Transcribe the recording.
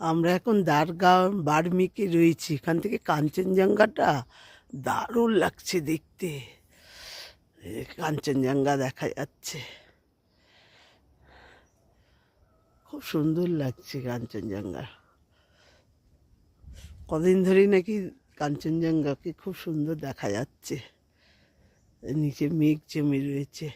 আমরা এখন দারগাঁও বার্মিকে রয়েছি। এখান থেকে কাঞ্চনজঙ্ঘাটা দারুণ লাগছে দেখতে। কাঞ্চনজঙ্ঘা দেখা যাচ্ছে, খুব সুন্দর লাগছে কাঞ্চনজঙ্ঘা। কদিন ধরেই নাকি কাঞ্চনজঙ্ঘাকে খুব সুন্দর দেখা যাচ্ছে, নিচে মেঘ জমে রয়েছে।